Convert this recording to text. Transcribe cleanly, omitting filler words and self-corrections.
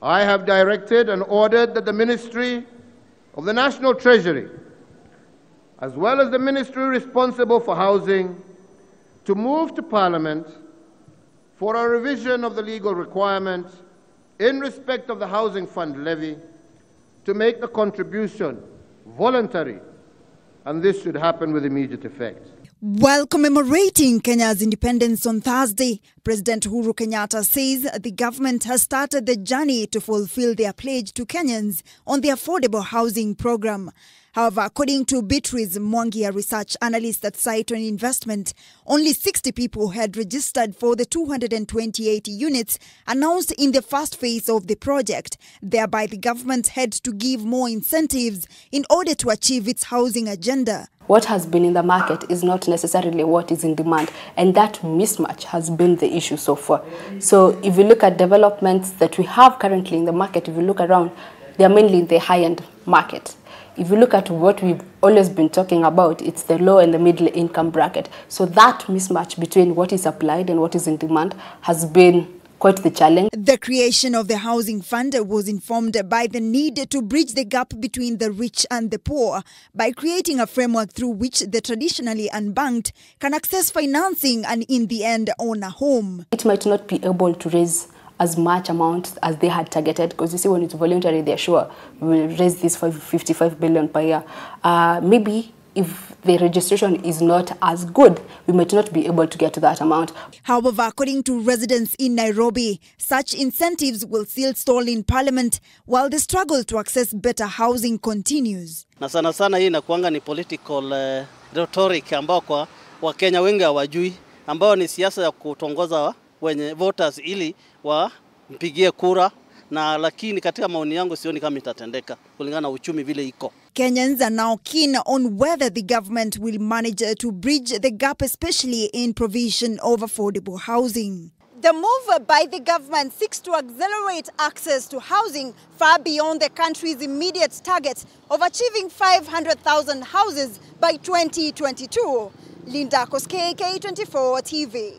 I have directed and ordered that the Ministry of the National Treasury, as well as the ministry responsible for housing, to move to Parliament for a revision of the legal requirement in respect of the Housing Fund levy to make the contribution voluntary, and this should happen with immediate effect. While commemorating Kenya's independence on Thursday, President Uhuru Kenyatta says the government has started the journey to fulfill their pledge to Kenyans on the affordable housing program. However, according to Beatrice Mwangi, a research analyst at Cytonn Investment, only 60 people had registered for the 228 units announced in the first phase of the project. Thereby, the government had to give more incentives in order to achieve its housing agenda. What has been in the market is not necessarily what is in demand, and that mismatch has been the issue so far. So if you look at developments that we have currently in the market, if you look around, they are mainly in the high-end market. If you look at what we've always been talking about, it's the low and the middle income bracket. So that mismatch between what is supplied and what is in demand has been quite the challenge. The creation of the housing fund was informed by the need to bridge the gap between the rich and the poor by creating a framework through which the traditionally unbanked can access financing and in the end own a home. It might not be able to raise as much amount as they had targeted, because you see, when it's voluntary, they're sure we will raise this for 55 billion per year. Maybe if the registration is not as good, we might not be able to get to that amount. However, according to residents in Nairobi, such incentives will still stall in Parliament while the struggle to access better housing continues. Na sana hii inakuanga ni political rhetoric ambao kwa Wakenya wengi hawajui, ambao ni siasa ya kutongoza wenye voters ili wampigie kura, na lakini katika maoni yangu sioni kama itatendeka kulingana na uchumi vile iko. Kenyans are now keen on whether the government will manage to bridge the gap, especially in provision of affordable housing. The move by the government seeks to accelerate access to housing far beyond the country's immediate target of achieving 500,000 houses by 2022. Linda Koskei, K24 TV.